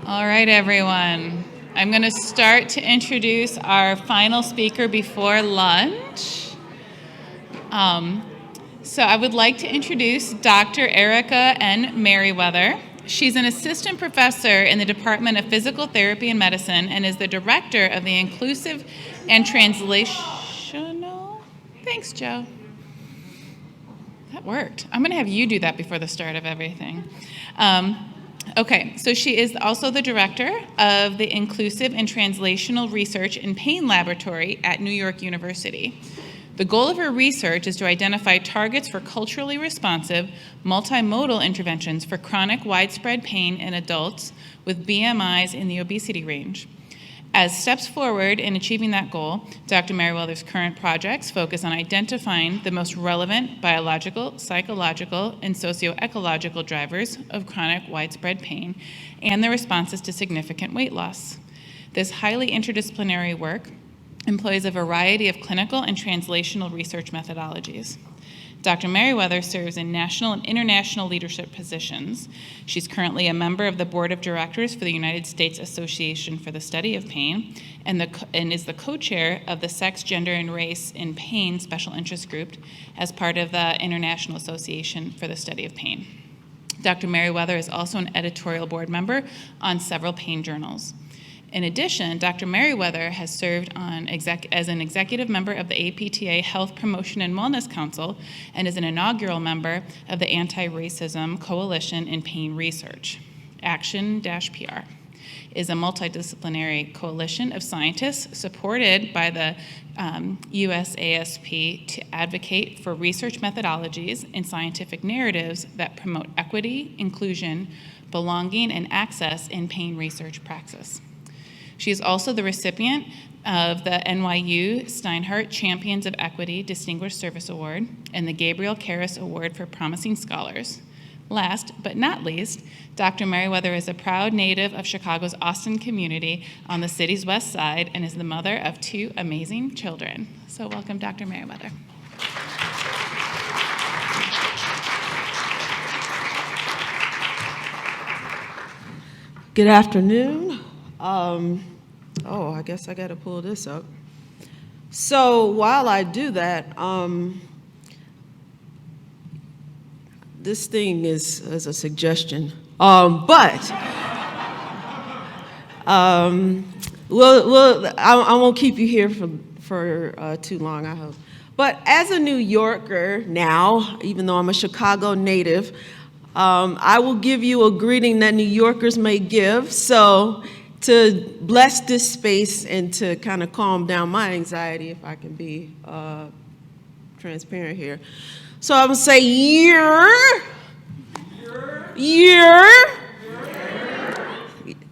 All right, everyone. I'm going to start to introduce our final speaker before lunch. So I would like to introduce Dr. Ericka N. Merriwether. She's an assistant professor in the Department of Physical Therapy and Medicine and is the director of the Inclusive and Translational. Thanks, Joe. That worked. I'm going to have you do that before the start of everything. Okay, so she is also the director of the Inclusive and Translational Research in Pain Laboratory at New York University. The goal of her research is to identify targets for culturally responsive, multimodal interventions for chronic widespread pain in adults with BMIs in the obesity range. As steps forward in achieving that goal, Dr. Merriwether's current projects focus on identifying the most relevant biological, psychological, and socio-ecological drivers of chronic widespread pain and their responses to significant weight loss. This highly interdisciplinary work employs a variety of clinical and translational research methodologies. Dr. Merriwether serves in national and international leadership positions. She's currently a member of the board of directors for the United States Association for the Study of Pain and is the co-chair of the Sex, Gender, and Race in Pain Special Interest Group as part of the International Association for the Study of Pain. Dr. Merriwether is also an editorial board member on several pain journals. In addition, Dr. Merriwether has served as an executive member of the APTA Health Promotion and Wellness Council and is an inaugural member of the Anti-Racism Coalition in Pain Research. Action-PR is a multidisciplinary coalition of scientists supported by the USASP to advocate for research methodologies and scientific narratives that promote equity, inclusion, belonging, and access in pain research praxis. She is also the recipient of the NYU Steinhardt Champions of Equity Distinguished Service Award and the Gabriel Karras Award for Promising Scholars. Last but not least, Dr. Merriwether is a proud native of Chicago's Austin community on the city's west side and is the mother of 2 amazing children. So welcome, Dr. Merriwether. Good afternoon. I guess I got to pull this up. So while I do that, this thing is a suggestion, I won't keep you here for too long, I hope. But as a New Yorker now, even though I'm a Chicago native, I will give you a greeting that New Yorkers may give. So to bless this space and to kind of calm down my anxiety, if I can be transparent here. So I'm gonna say year.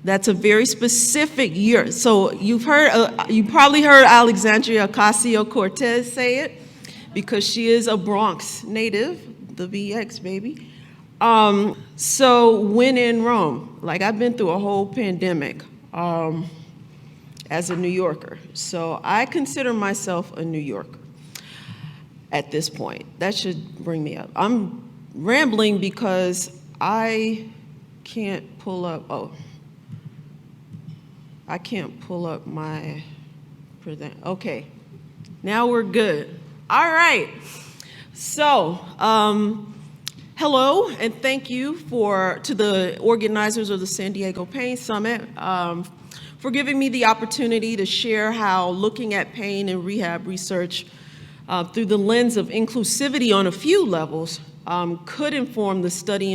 That's a very specific year. So you probably heard Alexandria Ocasio-Cortez say it because she is a Bronx native, the BX baby. So when in Rome, like I've been through a whole pandemic as a New Yorker. So I consider myself a New Yorker at this point. That should bring me up. I'm rambling because I can't pull up, I can't pull up my present. Okay, now we're good. All right, so hello, and thank you to the organizers of the San Diego Pain Summit for giving me the opportunity to share how looking at pain and rehab research through the lens of inclusivity on a few levels could inform the study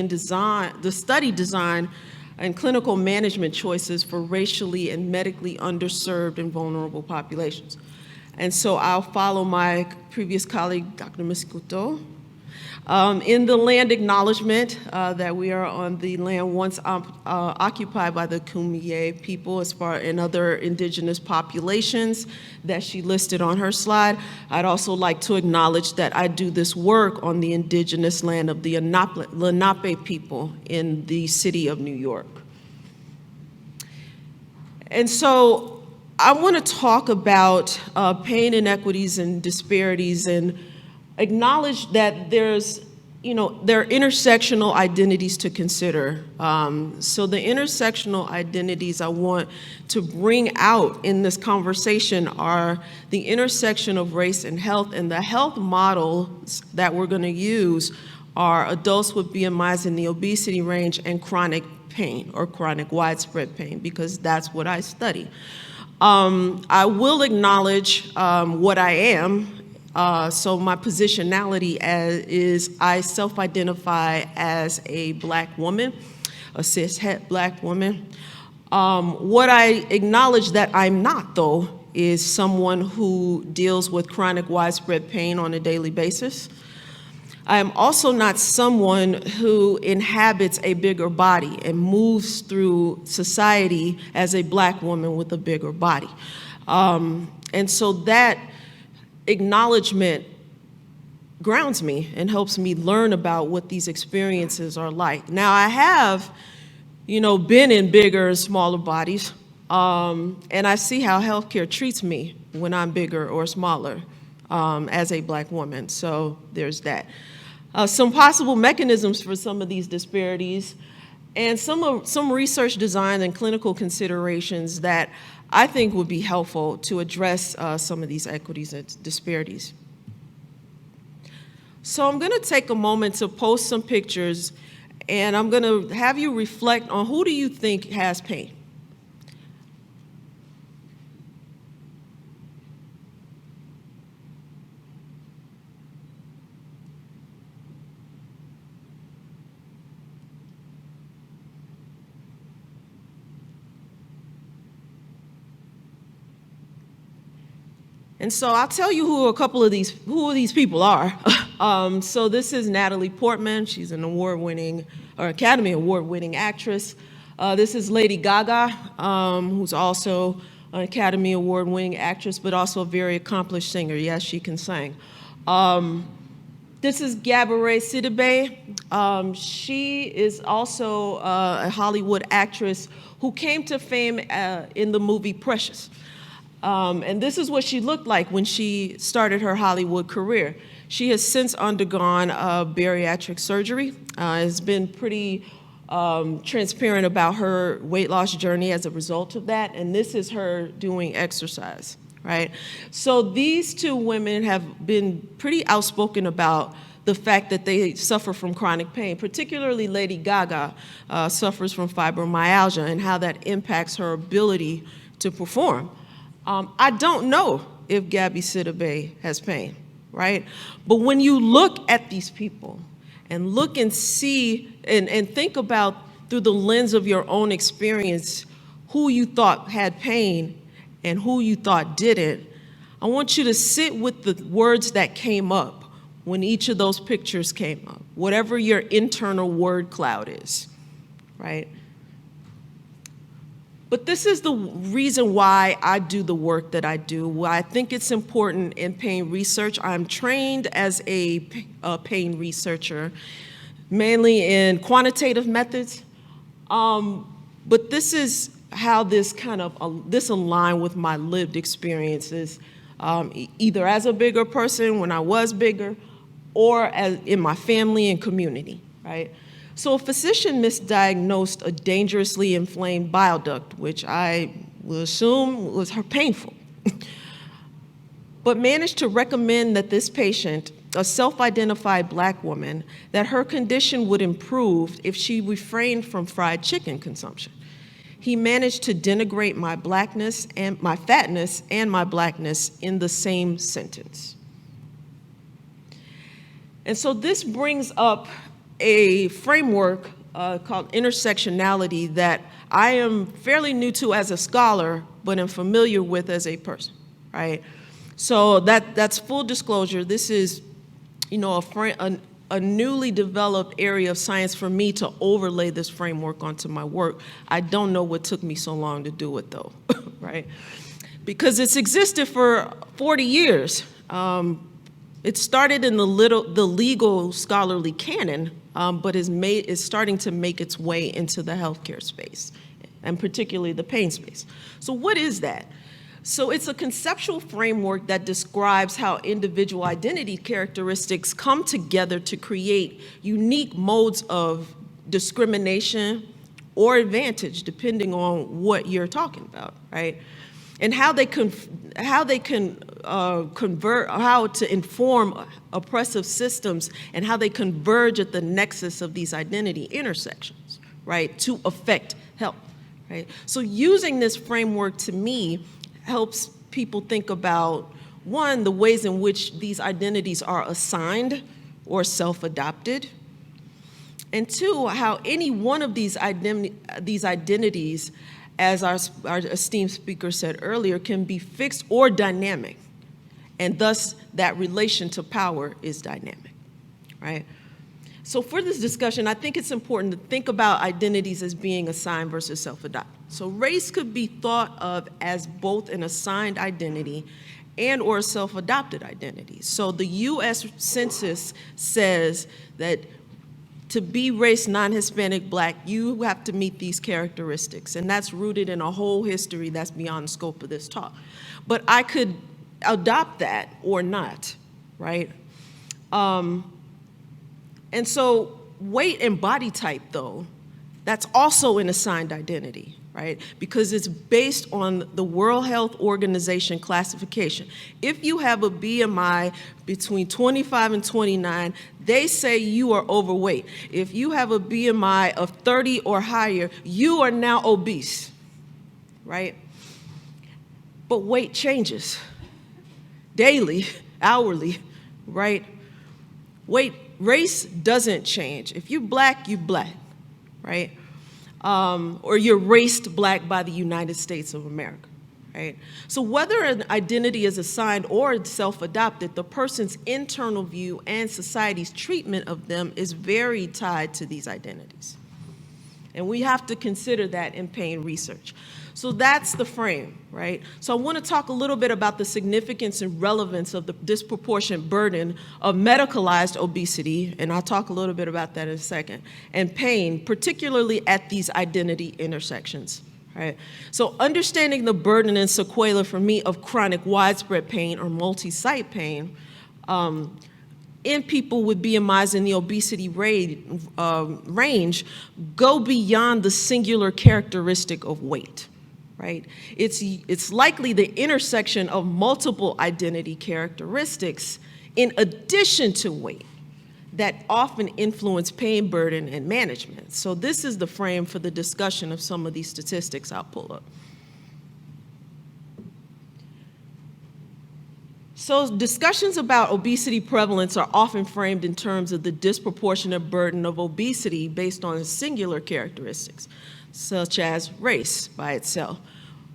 design and clinical management choices for racially and medically underserved and vulnerable populations. And so I'll follow my previous colleague, Dr. Miscuto, in the land acknowledgement that we are on the land once occupied by the Kumeyaay people and other indigenous populations that she listed on her slide. I'd also like to acknowledge that I do this work on the indigenous land of the Lenape people in the city of New York. And so I want to talk about pain inequities and disparities and acknowledge that there's there are intersectional identities to consider. So the intersectional identities I want to bring out in this conversation are the intersection of race and health, and the health models that we're going to use are adults with BMIs in the obesity range and chronic pain or chronic widespread pain, because that's what I study. I will acknowledge what I am. So my positionality is I self-identify as a Black woman, a cis-het Black woman. What I acknowledge that I'm not, though, is someone who deals with chronic widespread pain on a daily basis. I am also not someone who inhabits a bigger body and moves through society as a Black woman with a bigger body. And so that acknowledgement grounds me and helps me learn about what these experiences are like. Now, I have, been in bigger and smaller bodies, and I see how healthcare treats me when I'm bigger or smaller as a Black woman, so there's that. Some possible mechanisms for some of these disparities, and some research design and clinical considerations that I think would be helpful to address some of these equities and disparities. So I'm going to take a moment to post some pictures, and I'm going to have you reflect on who do you think has pain? And so I'll tell you who these people are. So this is Natalie Portman. She's an Academy Award-winning actress. This is Lady Gaga, who's also an Academy Award-winning actress, but also a very accomplished singer. Yes, she can sing. This is Gabourey Sidibe. She is also a Hollywood actress who came to fame in the movie Precious. And this is what she looked like when she started her Hollywood career. She has since undergone bariatric surgery, has been pretty transparent about her weight loss journey as a result of that, and this is her doing exercise, right? So these two women have been pretty outspoken about the fact that they suffer from chronic pain, particularly Lady Gaga suffers from fibromyalgia and how that impacts her ability to perform. I don't know if Gabby Sidibe has pain, right? But when you look at these people and look and see and think about through the lens of your own experience who you thought had pain and who you thought didn't, I want you to sit with the words that came up when each of those pictures came up, whatever your internal word cloud is, right? But this is the reason why I do the work that I do, why I think it's important in pain research. I'm trained as a pain researcher, mainly in quantitative methods. But this is how this this align with my lived experiences, either as a bigger person when I was bigger, or in my family and community, right? So a physician misdiagnosed a dangerously inflamed bile duct, which I will assume was painful, but managed to recommend that this patient, a self-identified Black woman, that her condition would improve if she refrained from fried chicken consumption. He managed to denigrate my Blackness and my fatness and my Blackness in the same sentence. And so this brings up a framework called intersectionality that I am fairly new to as a scholar, but am familiar with as a person, right? So that's full disclosure. This is, a newly developed area of science for me to overlay this framework onto my work. I don't know what took me so long to do it, though, right? Because it's existed for 40 years. It started in the legal scholarly canon, but is starting to make its way into the healthcare space, and particularly the pain space. So what is that? So it's a conceptual framework that describes how individual identity characteristics come together to create unique modes of discrimination or advantage, depending on what you're talking about, right? And how they can convert, how to inform oppressive systems, and how they converge at the nexus of these identity intersections, right, to affect health, right? So using this framework, to me, helps people think about, one, the ways in which these identities are assigned or self-adopted, and two, how any one of these identities, as our esteemed speaker said earlier, can be fixed or dynamic, and thus that relation to power is dynamic, right? So for this discussion, I think it's important to think about identities as being assigned versus self-adopted. So race could be thought of as both an assigned identity and or a self-adopted identity. So the US Census says that to be race non-Hispanic Black, you have to meet these characteristics, and that's rooted in a whole history that's beyond the scope of this talk. But I could adopt that or not, right? And so weight and body type, though, that's also an assigned identity, right? Because it's based on the World Health Organization classification. If you have a BMI between 25 and 29, they say you are overweight. If you have a BMI of 30 or higher, you are now obese, right? But weight changes daily, hourly, right? Race doesn't change. If you're Black, you're Black, right? Or you're raced Black by the United States of America, right? So whether an identity is assigned or self-adopted, the person's internal view and society's treatment of them is very tied to these identities. And we have to consider that in pain research. So that's the frame, right? So I want to talk a little bit about the significance and relevance of the disproportionate burden of medicalized obesity, and I'll talk a little bit about that in a second, and pain, particularly at these identity intersections, right? So understanding the burden and sequelae for me of chronic widespread pain or multi-site pain in people with BMIs in the obesity range go beyond the singular characteristic of weight. Right? It's likely the intersection of multiple identity characteristics in addition to weight that often influence pain burden and management. So this is the frame for the discussion of some of these statistics I'll pull up. So discussions about obesity prevalence are often framed in terms of the disproportionate burden of obesity based on singular characteristics, such as race by itself,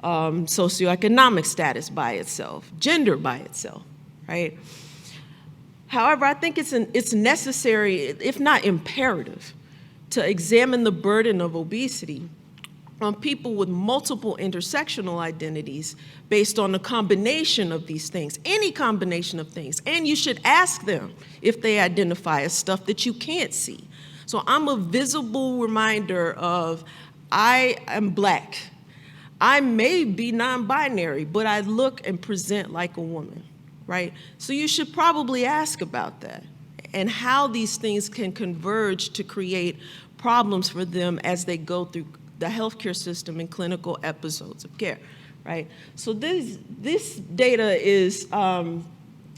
socioeconomic status by itself, gender by itself, right? However, I think it's necessary, if not imperative, to examine the burden of obesity on people with multiple intersectional identities based on a combination of these things, any combination of things. And you should ask them if they identify as stuff that you can't see. So I'm a visible reminder of, I am Black. I may be non-binary, but I look and present like a woman, right? So you should probably ask about that and how these things can converge to create problems for them as they go through the healthcare system and clinical episodes of care, right? So this data is, and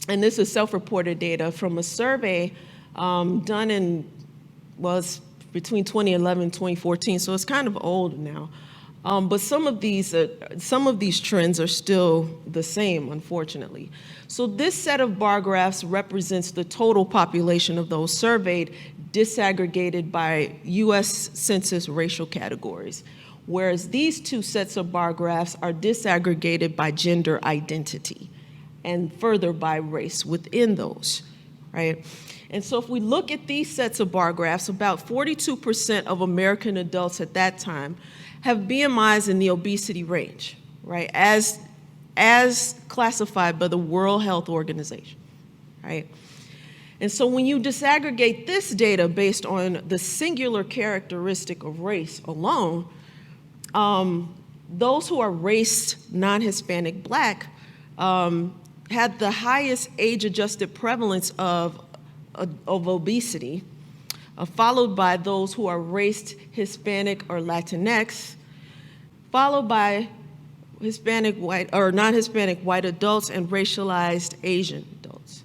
this is self-reported data from a survey done in, was between 2011 and 2014, so it's kind of old now. But some of these trends are still the same, unfortunately. So this set of bar graphs represents the total population of those surveyed, disaggregated by US Census racial categories, whereas these two sets of bar graphs are disaggregated by gender identity and further by race within those, right? And so if we look at these sets of bar graphs, about 42% of American adults at that time have BMIs in the obesity range, right, as classified by the World Health Organization, right? And so when you disaggregate this data based on the singular characteristic of race alone, those who are race non-Hispanic Black had the highest age-adjusted prevalence of obesity, followed by those who are race Hispanic or Latinx, followed by Hispanic white or non-Hispanic white adults and racialized Asian adults.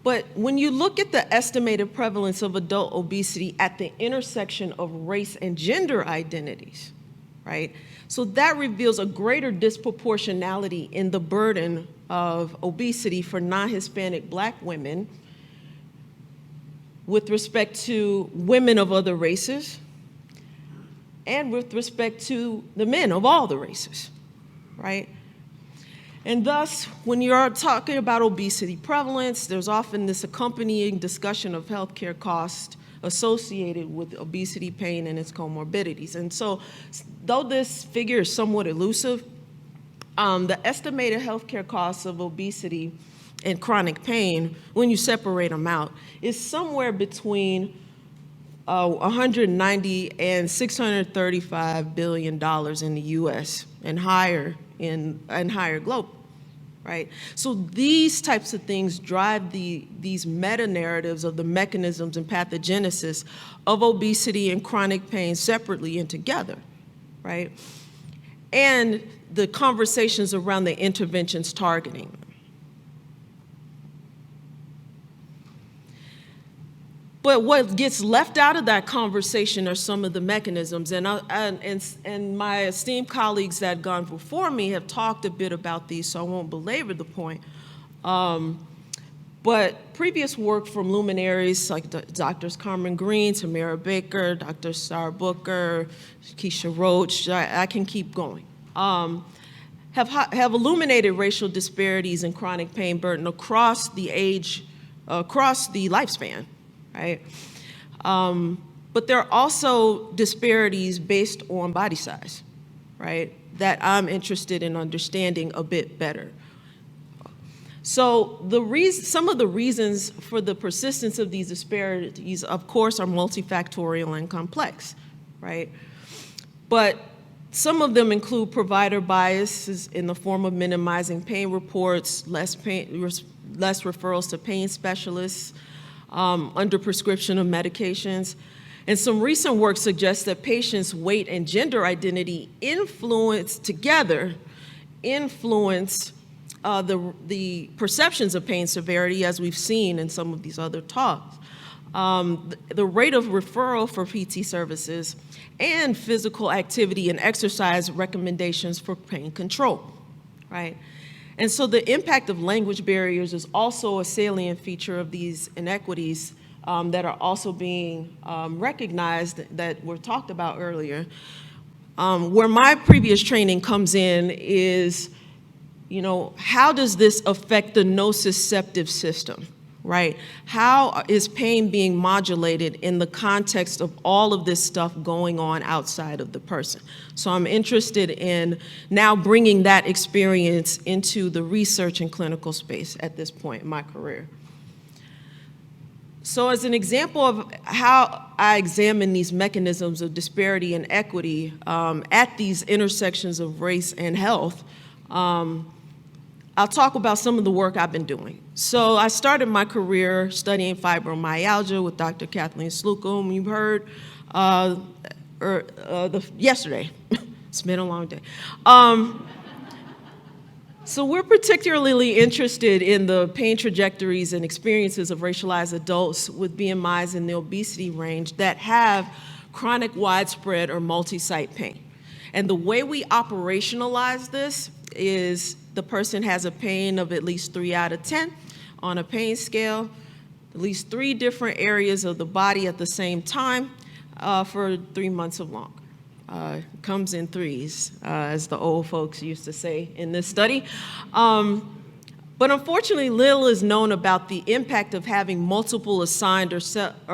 But when you look at the estimated prevalence of adult obesity at the intersection of race and gender identities, right? So that reveals a greater disproportionality in the burden of obesity for non-Hispanic Black women with respect to women of other races and with respect to the men of all the races, right? And thus, when you're talking about obesity prevalence, there's often this accompanying discussion of healthcare costs associated with obesity, pain, and its comorbidities. And so, though this figure is somewhat elusive, the estimated healthcare costs of obesity and chronic pain, when you separate them out, is somewhere between 190 and 635 billion dollars in the U.S. and higher globally, right? So these types of things drive these meta narratives of the mechanisms and pathogenesis of obesity and chronic pain separately and together, right? And the conversations around the interventions targeting them. But what gets left out of that conversation are some of the mechanisms, and my esteemed colleagues that have gone before me have talked a bit about these, so I won't belabor the point. But previous work from luminaries like Drs. Carmen Green, Tamara Baker, Dr. Sarah Booker, Keisha Roach, I can keep going, have illuminated racial disparities in chronic pain burden across the lifespan. Right? But there are also disparities based on body size, right, that I'm interested in understanding a bit better. So some of the reasons for the persistence of these disparities, of course, are multifactorial and complex, right? But some of them include provider biases in the form of minimizing pain reports, less referrals to pain specialists, under prescription of medications. And some recent work suggests that patients' weight and gender identity influence the perceptions of pain severity, as we've seen in some of these other talks. The rate of referral for PT services and physical activity and exercise recommendations for pain control, right? And so the impact of language barriers is also a salient feature of these inequities that are also being recognized that were talked about earlier. Where my previous training comes in is, how does this affect the nociceptive system, right? How is pain being modulated in the context of all of this stuff going on outside of the person? So I'm interested in now bringing that experience into the research and clinical space at this point in my career. So as an example of how I examine these mechanisms of disparity and equity at these intersections of race and health, I'll talk about some of the work I've been doing. So I started my career studying fibromyalgia with Dr. Kathleen Sluka, whom you heard yesterday. It's been a long day. So we're particularly interested in the pain trajectories and experiences of racialized adults with BMIs in the obesity range that have chronic, widespread, or multi-site pain. And the way we operationalize this is the person has a pain of at least 3 out of 10 on a pain scale, at least 3 different areas of the body at the same time for 3 months or longer. Comes in threes, as the old folks used to say in this study. But unfortunately, little is known about the impact of having multiple assigned or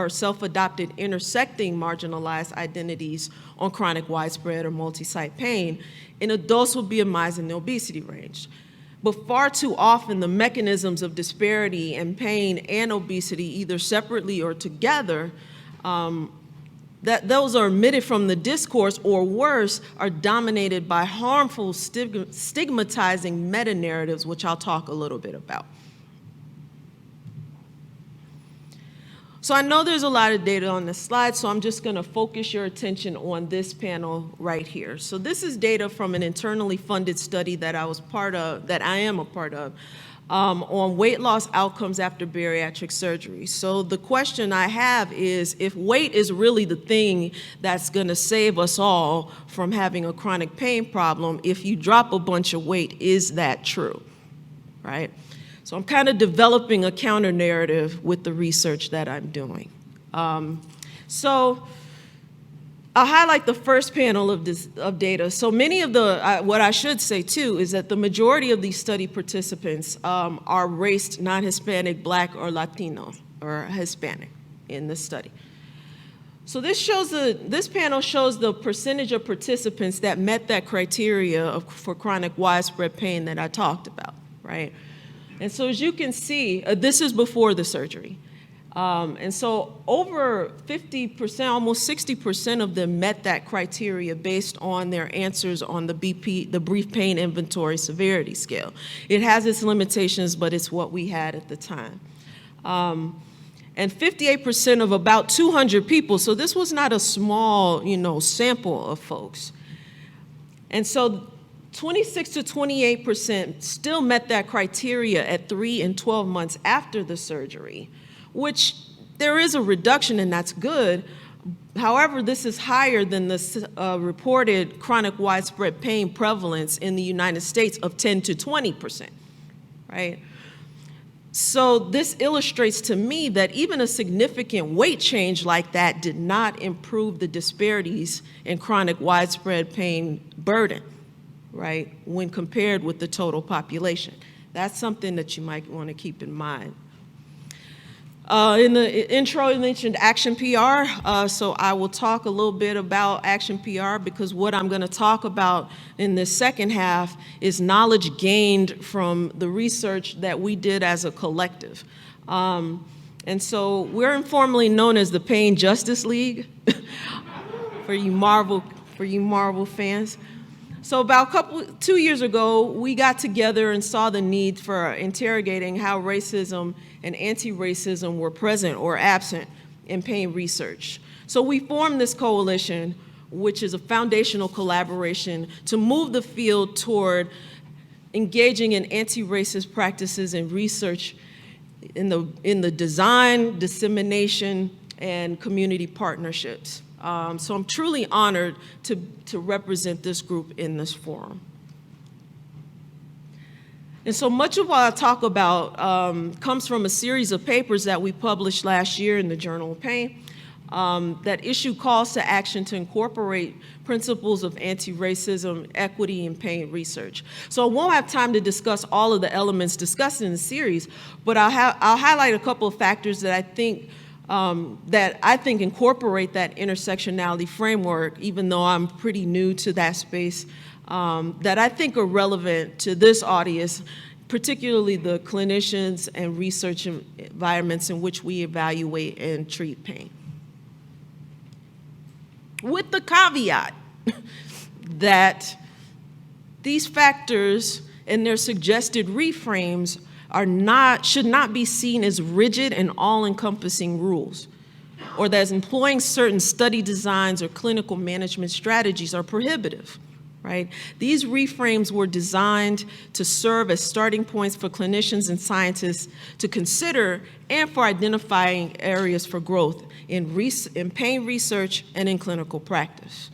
self-adopted intersecting marginalized identities on chronic, widespread, or multi-site pain in adults with BMIs in the obesity range. But far too often, the mechanisms of disparity in pain and obesity, either separately or together, that those are omitted from the discourse, or worse, are dominated by harmful stigmatizing meta-narratives, which I'll talk a little bit about. So I know there's a lot of data on this slide, so I'm just going to focus your attention on this panel right here. So this is data from an internally funded study that I am a part of, on weight loss outcomes after bariatric surgery. So the question I have is, if weight is really the thing that's going to save us all from having a chronic pain problem, if you drop a bunch of weight, is that true, right? So I'm kind of developing a counter narrative with the research that I'm doing. So I'll highlight the first panel of data. So many of what I should say too is that the majority of these study participants are raced non-Hispanic, Black, or Latino, or Hispanic in this study. So this panel shows the percentage of participants that met that criteria for chronic widespread pain that I talked about, right? And so as you can see, this is before the surgery. And so over 50%, almost 60% of them met that criteria based on their answers on the BP, the Brief Pain Inventory Severity Scale. It has its limitations, but it's what we had at the time. And 58% of about 200 people, so this was not a small, sample of folks. And so 26 to 28% still met that criteria at 3 and 12 months after the surgery, which there is a reduction, and that's good. However, this is higher than the reported chronic widespread pain prevalence in the United States of 10 to 20%, right? So this illustrates to me that even a significant weight change like that did not improve the disparities in chronic widespread pain burden, right, when compared with the total population. That's something that you might want to keep in mind. In the intro, I mentioned Action PR, so I will talk a little bit about Action PR, because what I'm going to talk about in this second half is knowledge gained from the research that we did as a collective. And so we're informally known as the Pain Justice League, for you Marvel fans. So about 2 years ago, we got together and saw the need for interrogating how racism and anti-racism were present or absent in pain research. So we formed this coalition, which is a foundational collaboration to move the field toward engaging in anti-racist practices and research in the design, dissemination, and community partnerships. So I'm truly honored to represent this group in this forum. And so much of what I talk about comes from a series of papers that we published last year in the Journal of Pain that issue calls to action to incorporate principles of anti-racism, equity, and pain research. So I won't have time to discuss all of the elements discussed in the series, but I'll highlight a couple of factors that I think incorporate that intersectionality framework, even though I'm pretty new to that space, that I think are relevant to this audience, particularly the clinicians and research environments in which we evaluate and treat pain. With the caveat that these factors and their suggested reframes should not be seen as rigid and all-encompassing rules, or that employing certain study designs or clinical management strategies are prohibitive, right? These reframes were designed to serve as starting points for clinicians and scientists to consider and for identifying areas for growth in pain research and in clinical practice.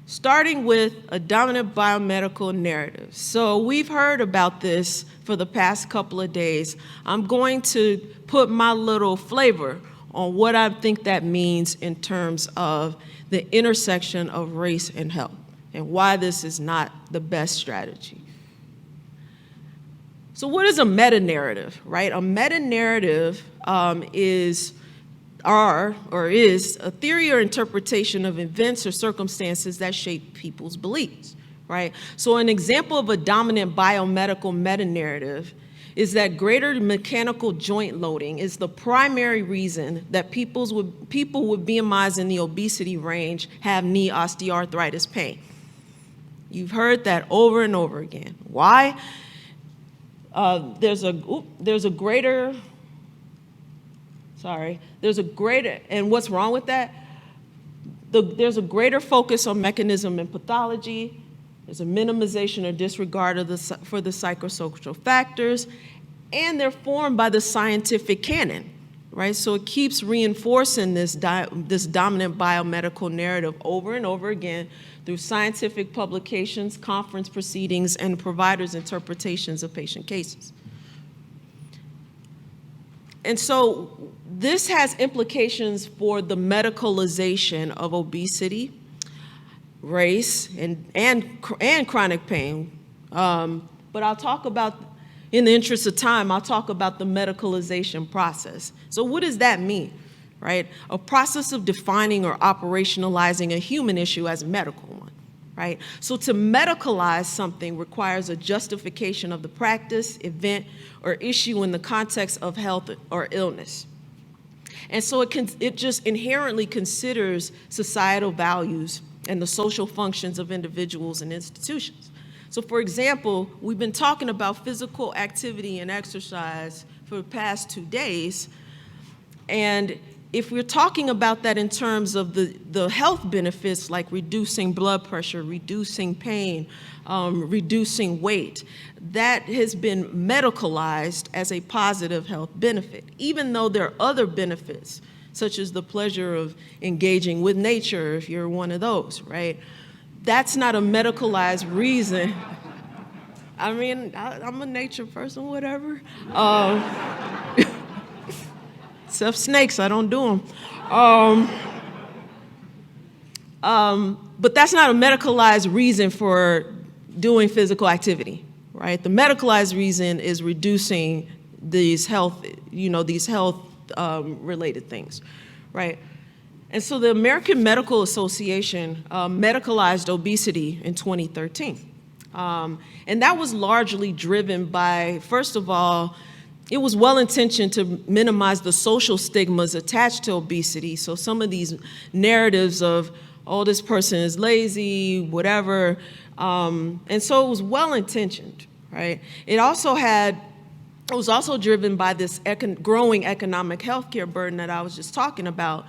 Starting with a dominant biomedical narrative. So we've heard about this for the past couple of days. I'm going to put my little flavor on what I think that means in terms of the intersection of race and health and why this is not the best strategy. So what is a meta-narrative, right? A meta-narrative is a theory or interpretation of events or circumstances that shape people's beliefs, right? So an example of a dominant biomedical meta-narrative is that greater mechanical joint loading is the primary reason that people with BMIs in the obesity range have knee osteoarthritis pain. You've heard that over and over again. Why? There's a greater, and what's wrong with that? There's a greater focus on mechanism and pathology. There's a minimization or disregard for the psychosocial factors, and they're formed by the scientific canon, right? So it keeps reinforcing this dominant biomedical narrative over and over again through scientific publications, conference proceedings, and providers' interpretations of patient cases. And so this has implications for the medicalization of obesity, race, and chronic pain. But I'll talk about, in the interest of time, I'll talk about the medicalization process. So what does that mean, right? A process of defining or operationalizing a human issue as a medical one, right? So to medicalize something requires a justification of the practice, event, or issue in the context of health or illness. And so it just inherently considers societal values and the social functions of individuals and institutions. So for example, we've been talking about physical activity and exercise for the past 2 days, and if we're talking about that in terms of the health benefits like reducing blood pressure, reducing pain, reducing weight, that has been medicalized as a positive health benefit, even though there are other benefits, such as the pleasure of engaging with nature, if you're one of those, right? That's not a medicalized reason. I mean, I'm a nature person, whatever. Except snakes, I don't do them. But that's not a medicalized reason for doing physical activity, right? The medicalized reason is reducing these health related things, right? And so the American Medical Association medicalized obesity in 2013. And that was largely driven by, first of all, it was well-intentioned to minimize the social stigmas attached to obesity. So some of these narratives of, oh, this person is lazy, whatever. And so it was well-intentioned, right? It was also driven by this growing economic healthcare burden that I was just talking about,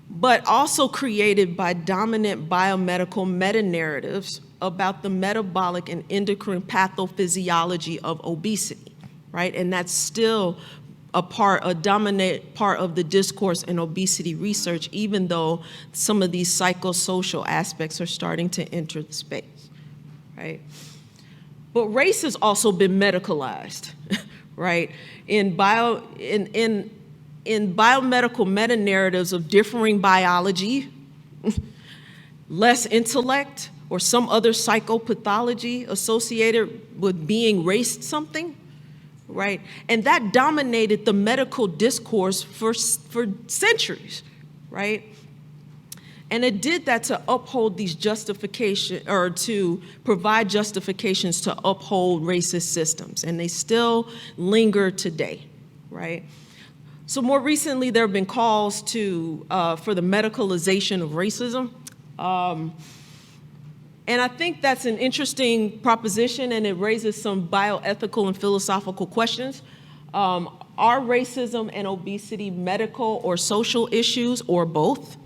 but also created by dominant biomedical meta-narratives about the metabolic and endocrine pathophysiology of obesity, right? And that's still a dominant part of the discourse in obesity research, even though some of these psychosocial aspects are starting to enter the space, right? But race has also been medicalized, right? In biomedical meta-narratives of differing biology, less intellect, or some other psychopathology associated with being raced something, right? And that dominated the medical discourse for centuries, right? And it did that to uphold these justifications, or to provide justifications to uphold racist systems, and they still linger today, right? So more recently, there have been calls for the medicalization of racism. And I think that's an interesting proposition, and it raises some bioethical and philosophical questions. Are racism and obesity medical or social issues, or both?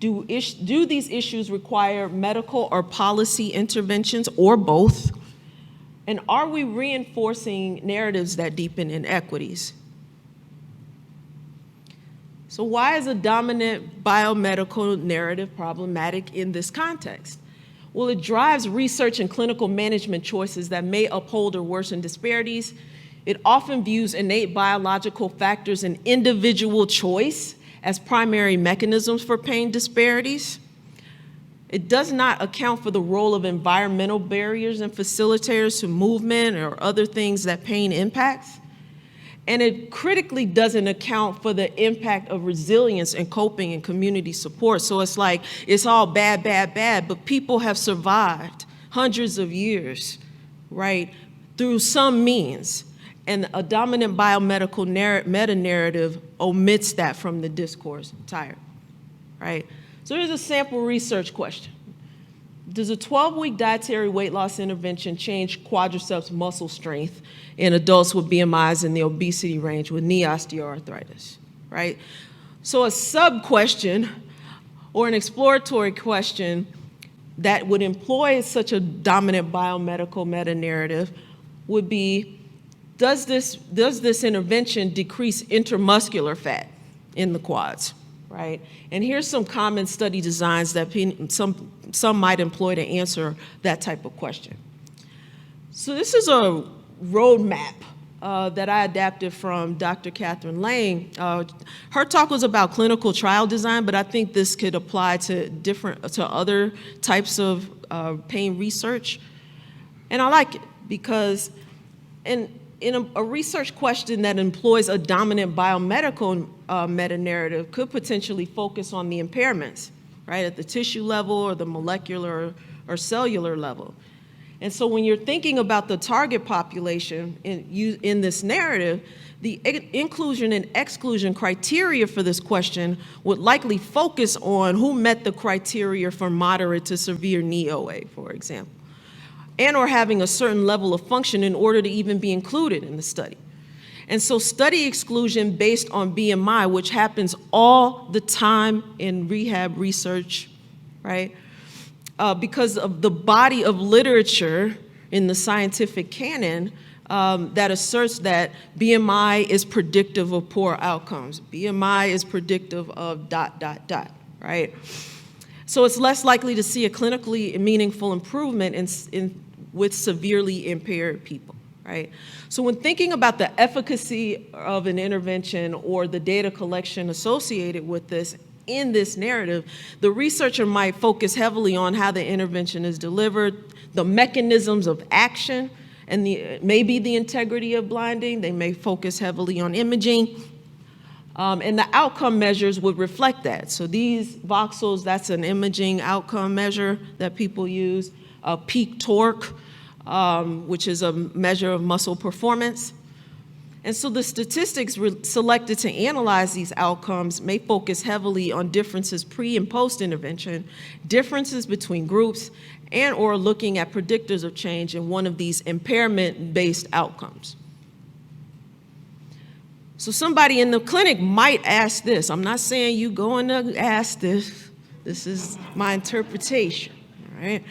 Do these issues require medical or policy interventions, or both? And are we reinforcing narratives that deepen inequities? So why is a dominant biomedical narrative problematic in this context? Well, it drives research and clinical management choices that may uphold or worsen disparities. It often views innate biological factors and individual choice as primary mechanisms for pain disparities. It does not account for the role of environmental barriers and facilitators to movement or other things that pain impacts. And it critically doesn't account for the impact of resilience and coping and community support. So it's like, it's all bad, bad, bad, but people have survived hundreds of years, right, through some means. and a dominant biomedical meta-narrative omits that from the discourse entirely, right? So here's a sample research question. Does a 12-week dietary weight loss intervention change quadriceps muscle strength in adults with BMIs in the obesity range with knee osteoarthritis, right? So a sub-question or an exploratory question that would employ such a dominant biomedical meta-narrative would be, does this intervention decrease intermuscular fat in the quads, right? And here's some common study designs that some might employ to answer that type of question. So this is a roadmap that I adapted from Dr. Catherine Lane. Her talk was about clinical trial design, but I think this could apply to other types of pain research. And I like it because in a research question that employs a dominant biomedical meta-narrative could potentially focus on the impairments, right, at the tissue level or the molecular or cellular level. And so when you're thinking about the target population in this narrative, the inclusion and exclusion criteria for this question would likely focus on who met the criteria for moderate to severe knee OA, for example, and or having a certain level of function in order to even be included in the study. And so study exclusion based on BMI, which happens all the time in rehab research, right? Because of the body of literature in the scientific canon that asserts that BMI is predictive of poor outcomes. BMI is predictive of ... right? So it's less likely to see a clinically meaningful improvement with severely impaired people, right? So when thinking about the efficacy of an intervention or the data collection associated with this, in this narrative, the researcher might focus heavily on how the intervention is delivered, the mechanisms of action, and maybe the integrity of blinding. They may focus heavily on imaging, and the outcome measures would reflect that. So these voxels, that's an imaging outcome measure that people use. Peak torque, which is a measure of muscle performance. And so the statistics selected to analyze these outcomes may focus heavily on differences pre and post intervention, differences between groups, and or looking at predictors of change in one of these impairment-based outcomes. So somebody in the clinic might ask this. I'm not saying you going to ask this. This is my interpretation, all right?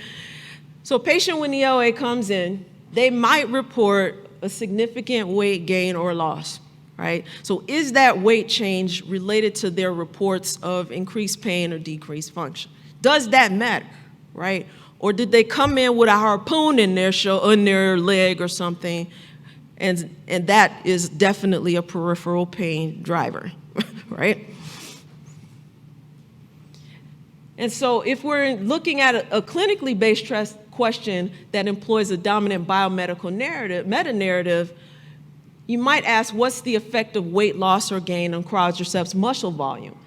So a patient with knee OA comes in, they might report a significant weight gain or loss, right? So is that weight change related to their reports of increased pain or decreased function? Does that matter, right? Or did they come in with a harpoon in their leg or something, and that is definitely a peripheral pain driver, right? And so if we're looking at a clinically based question that employs a dominant biomedical meta-narrative, you might ask, what's the effect of weight loss or gain on quadriceps muscle volume?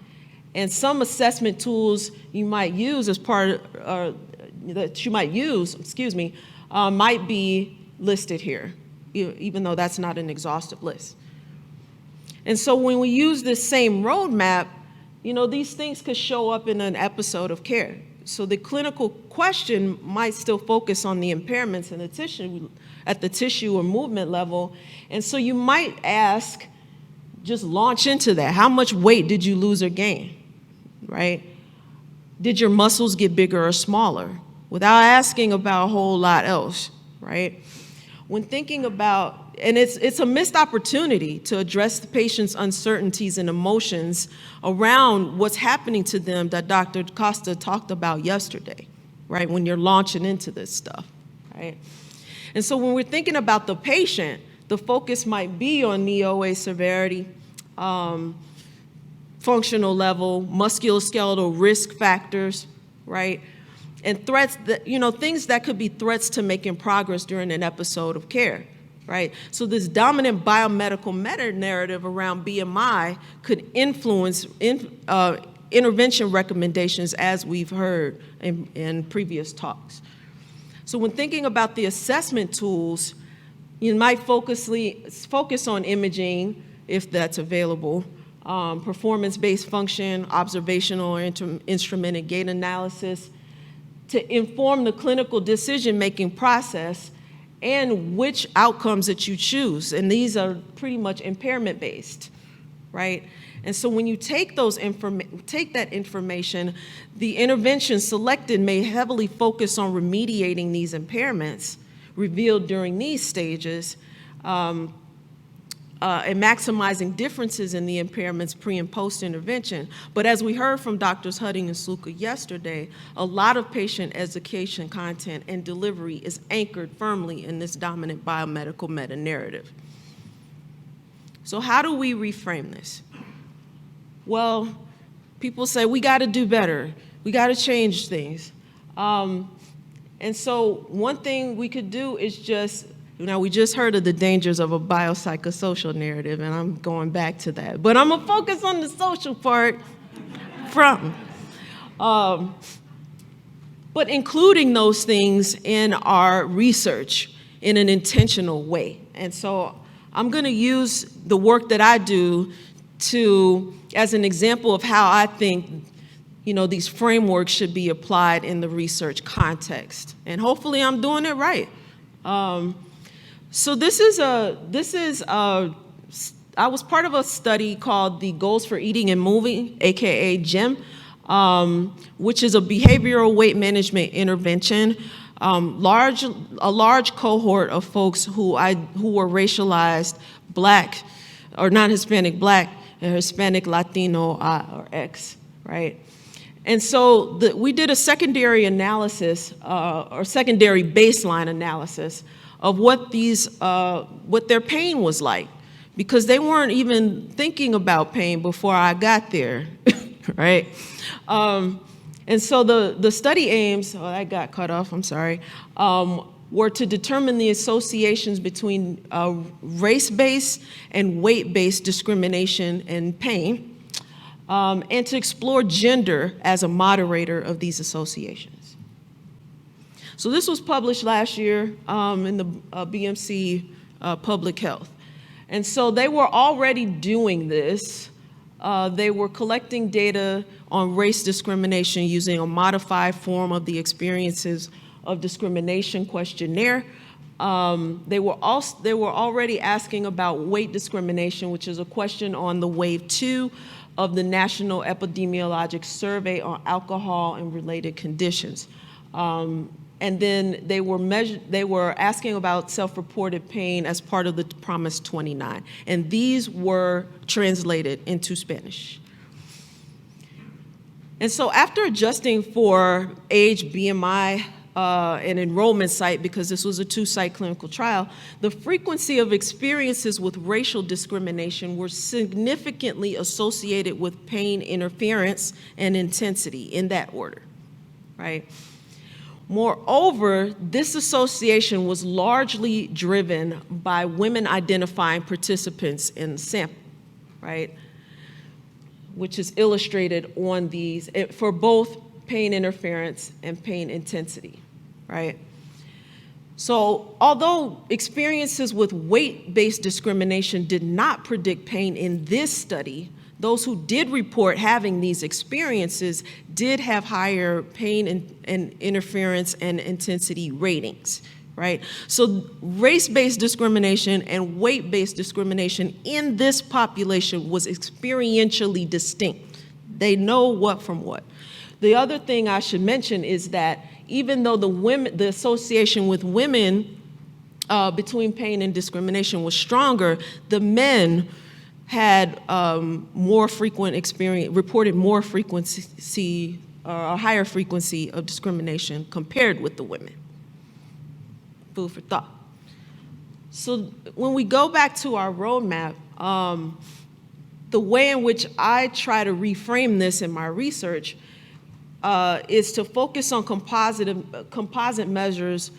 And some assessment tools you might use as part of, might be listed here, even though that's not an exhaustive list. And so when we use this same roadmap, these things could show up in an episode of care. So the clinical question might still focus on the impairments in the tissue, at the tissue or movement level. And so you might ask, just launch into that. How much weight did you lose or gain, right? Did your muscles get bigger or smaller? Without asking about a whole lot else, right? When thinking about, and it's a missed opportunity to address the patient's uncertainties and emotions around what's happening to them that Dr. Costa talked about yesterday, right? When you're launching into this stuff, right? And so when we're thinking about the patient, the focus might be on knee OA severity, functional level, musculoskeletal risk factors, right? And threats that, things that could be threats to making progress during an episode of care, right? So this dominant biomedical meta-narrative around BMI could influence intervention recommendations, as we've heard in previous talks. So when thinking about the assessment tools, You might focus on imaging, if that's available, performance-based function, observational or instrumented gait analysis, to inform the clinical decision-making process and which outcomes that you choose. And these are pretty much impairment-based, right? And so when you take that information, the intervention selected may heavily focus on remediating these impairments revealed during these stages, and maximizing differences in the impairments pre and post intervention. But as we heard from Drs. Hudding and Sluka yesterday, a lot of patient education content and delivery is anchored firmly in this dominant biomedical meta-narrative. So how do we reframe this? Well, people say we got to do better. We got to change things. And so one thing we could do is we just heard of the dangers of a biopsychosocial narrative, and I'm going back to that. But I'm going to focus on the social part but including those things in our research in an intentional way. And so I'm going to use the work that I do as an example of how I think these frameworks should be applied in the research context. And hopefully I'm doing it right. So I was part of a study called the Goals for Eating and Moving, AKA GEM, which is a behavioral weight management intervention. A large cohort of folks who were racialized Black, or non-Hispanic Black, and Hispanic, Latino, or X, right? And so we did a secondary analysis, or secondary baseline analysis of what their pain was like, because they weren't even thinking about pain before I got there, right? And so the study aims, I got cut off, I'm sorry, were to determine the associations between race-based and weight-based discrimination and pain, and to explore gender as a moderator of these associations. So this was published last year in the BMC Public Health. And so they were already doing this. They were collecting data on race discrimination using a modified form of the experiences of discrimination questionnaire. They were already asking about weight discrimination, which is a question on the wave 2 of the National Epidemiologic Survey on Alcohol and Related Conditions. And then they were asking about self-reported pain as part of the Promise 29. And these were translated into Spanish. And so after adjusting for age, BMI, and enrollment site, because this was a 2-site clinical trial, the frequency of experiences with racial discrimination were significantly associated with pain interference and intensity, in that order, right? Moreover, this association was largely driven by women identifying participants in the sample, right? Which is illustrated on these for both pain interference and pain intensity, right? So although experiences with weight-based discrimination did not predict pain in this study, those who did report having these experiences did have higher pain and interference and intensity ratings, right? So race-based discrimination and weight-based discrimination in this population was experientially distinct. They know what from what. The other thing I should mention is that even though the association with women between pain and discrimination was stronger, the men had more frequent experience, reported more frequency, a higher frequency of discrimination compared with the women. Food for thought. So when we go back to our roadmap, the way in which I try to reframe this in my research is to focus on composite measures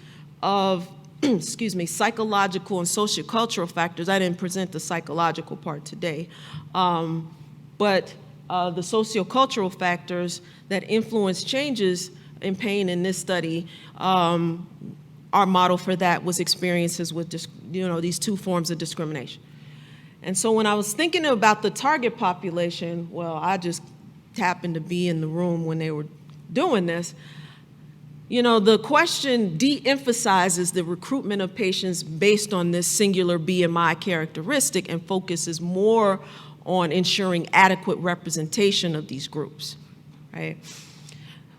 of psychological and sociocultural factors. I didn't present the psychological part today, but the sociocultural factors that influence changes in pain in this study our model for that was experiences with these two forms of discrimination. And so when I was thinking about the target population, well, I just happened to be in the room when they were doing this. The question de-emphasizes the recruitment of patients based on this singular BMI characteristic and focuses more on ensuring adequate representation of these groups, right?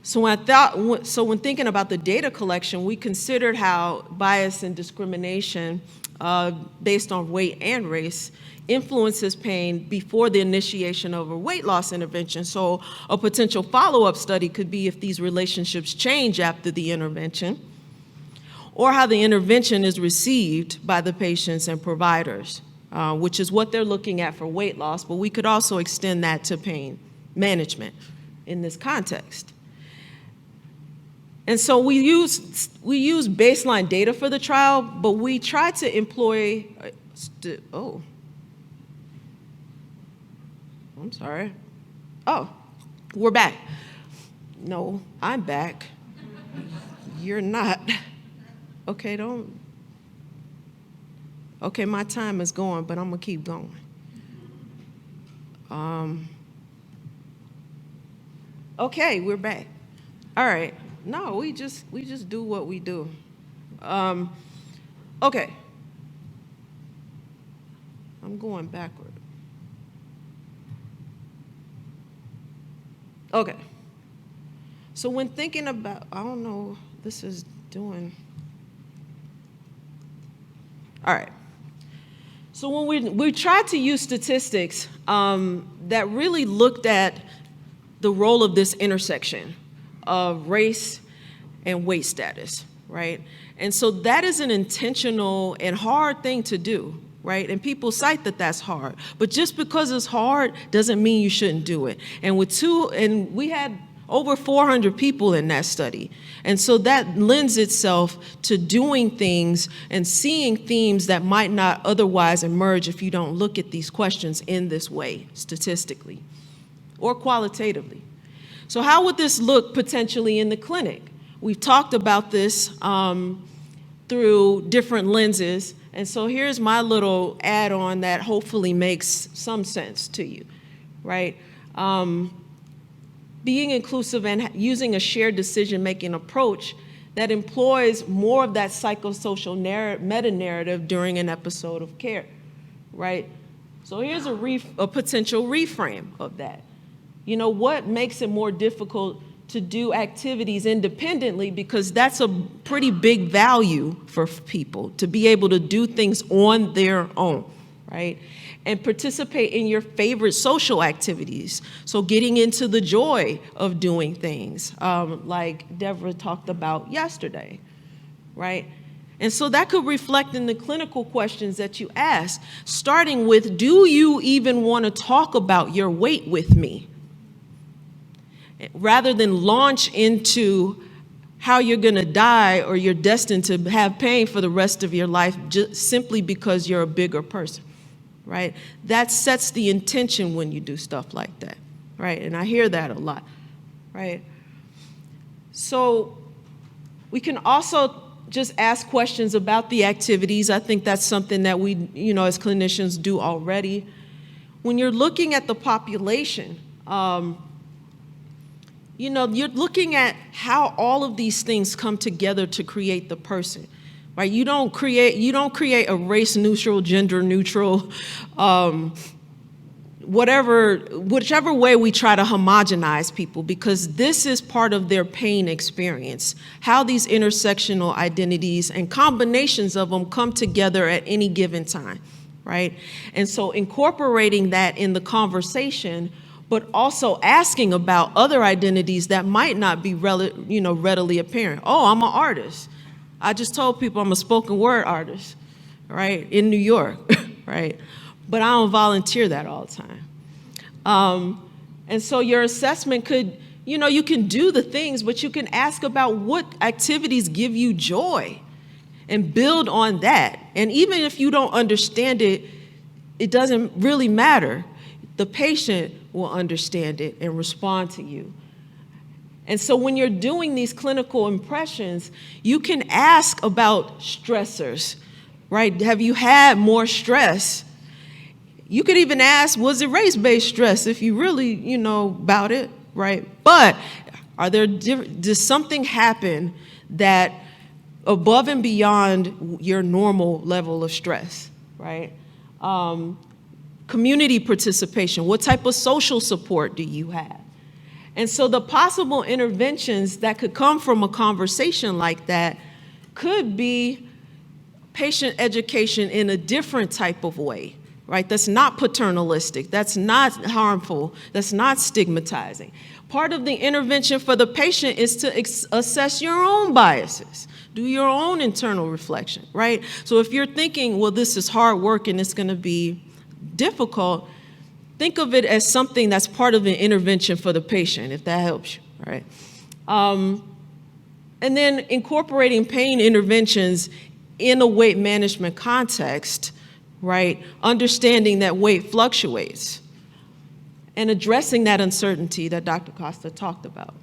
So when thinking about the data collection, we considered how bias and discrimination based on weight and race influences pain before the initiation of a weight loss intervention. So a potential follow-up study could be if these relationships change after the intervention, or how the intervention is received by the patients and providers, which is what they're looking at for weight loss, but we could also extend that to pain management in this context. And so we use baseline data for the trial, but we try to employ, I'm sorry. Oh, we're back. No, I'm back. You're not. Okay, okay, my time is going, but I'm gonna keep going. Okay, we're back. All right. No, we just do what we do. Okay. I'm going backward. Okay. So when thinking about, I don't know, this is doing. All right. So when we tried to use statistics that really looked at the role of this intersection of race and weight status, right? And so that is an intentional and hard thing to do, right? And people cite that that's hard, but just because it's hard doesn't mean you shouldn't do it. And we had over 400 people in that study. And so that lends itself to doing things and seeing themes that might not otherwise emerge if you don't look at these questions in this way, statistically or qualitatively. So how would this look potentially in the clinic? We've talked about this through different lenses. And so here's my little add-on that hopefully makes some sense to you, right? Being inclusive and using a shared decision-making approach that employs more of that psychosocial meta-narrative during an episode of care, right? So here's a potential reframe of that. What makes it more difficult to do activities independently, because that's a pretty big value for people, to be able to do things on their own, right? And participate in your favorite social activities. So getting into the joy of doing things, like Deborah talked about yesterday, right? And so that could reflect in the clinical questions that you ask, starting with, do you even want to talk about your weight with me? Rather than launch into how you're going to die or you're destined to have pain for the rest of your life just simply because you're a bigger person, right? That sets the intention when you do stuff like that, right? And I hear that a lot, right? So we can also just ask questions about the activities. I think that's something that we, as clinicians do already. When you're looking at the population, you're looking at how all of these things come together to create the person, right? You don't create a race neutral, gender neutral, whichever way we try to homogenize people, because this is part of their pain experience, how these intersectional identities and combinations of them come together at any given time, right? And so incorporating that in the conversation, but also asking about other identities that might not be readily apparent. Oh, I'm an artist. I just told people I'm a spoken word artist, right, in New York, right? But I don't volunteer that all the time. And so your assessment could, you can do the things, but you can ask about what activities give you joy and build on that. And even if you don't understand it, it doesn't really matter. The patient will understand it and respond to you. And so when you're doing these clinical impressions, you can ask about stressors, right? Have you had more stress? You could even ask, was it race-based stress if you really, about it, right? But does something happen that above and beyond your normal level of stress, right? Community participation, what type of social support do you have? And so the possible interventions that could come from a conversation like that could be patient education in a different type of way, right? That's not paternalistic, that's not harmful, that's not stigmatizing. Part of the intervention for the patient is to assess your own biases, do your own internal reflection, right? So if you're thinking, well, this is hard work and it's gonna be difficult, think of it as something that's part of an intervention for the patient, if that helps you, right? And then incorporating pain interventions in a weight management context, right? Understanding that weight fluctuates and addressing that uncertainty that Dr. Costa talked about.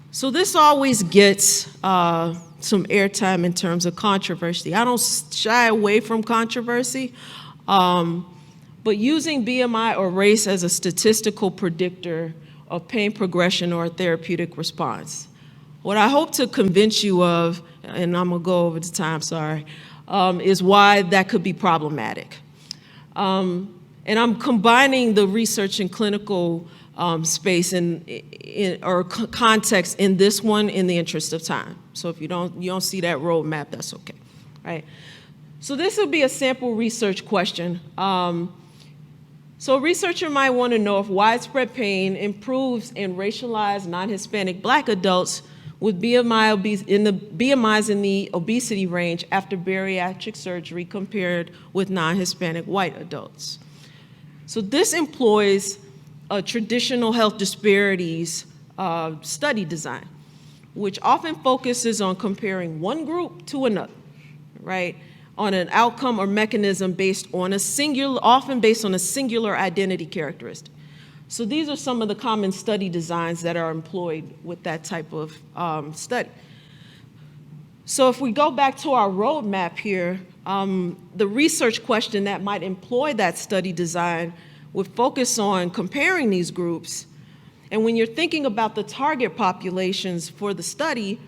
So this always gets some airtime in terms of controversy. I don't shy away from controversy, but using BMI or race as a statistical predictor of pain progression or a therapeutic response. What I hope to convince you of, and I'm gonna go over the time, sorry, is why that could be problematic. And I'm combining the research and clinical space or context in this one in the interest of time. So if you don't see that roadmap, that's okay, right? So this will be a sample research question. So a researcher might want to know if widespread pain improves in racialized non-Hispanic Black adults with BMIs in the obesity range after bariatric surgery compared with non-Hispanic white adults. So this employs a traditional health disparities study design, which often focuses on comparing one group to another, right? On an outcome or mechanism often based on a singular identity characteristic. So these are some of the common study designs that are employed with that type of study. So if we go back to our roadmap here, the research question that might employ that study design would focus on comparing these groups. And when you're thinking about the target populations for the study,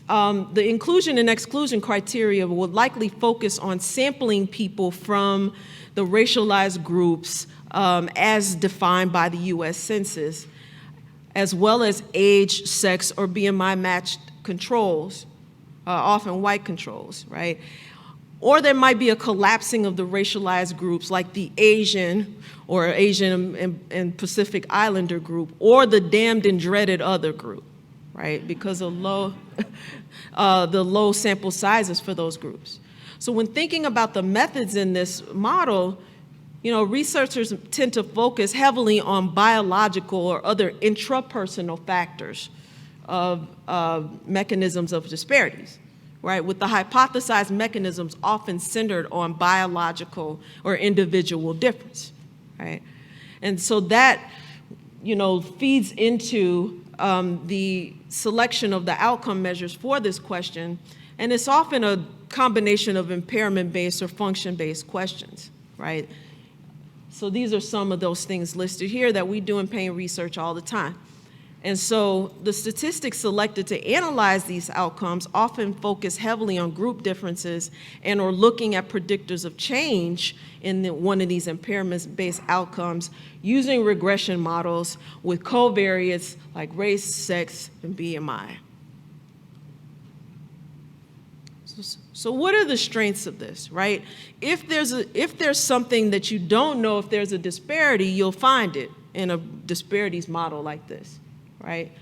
the inclusion and exclusion criteria would likely focus on sampling people from the racialized groups as defined by the US Census, as well as age, sex, or BMI matched controls, often white controls, right? Or there might be a collapsing of the racialized groups like the Asian or Asian and Pacific Islander group, or the damned and dreaded other group, right? Because of the low sample sizes for those groups. So when thinking about the methods in this model, researchers tend to focus heavily on biological or other intrapersonal factors of mechanisms of disparities, right? With the hypothesized mechanisms often centered on biological or individual difference, right? And so that, feeds into the selection of the outcome measures for this question, and it's often a combination of impairment-based or function-based questions, right? So these are some of those things listed here that we do in pain research all the time. And so the statistics selected to analyze these outcomes often focus heavily on group differences and or looking at predictors of change in one of these impairment-based outcomes using regression models with covariates like race, sex, and BMI. So what are the strengths of this, right? If there's something that you don't know, if there's a disparity, you'll find it in a disparities model like this, right?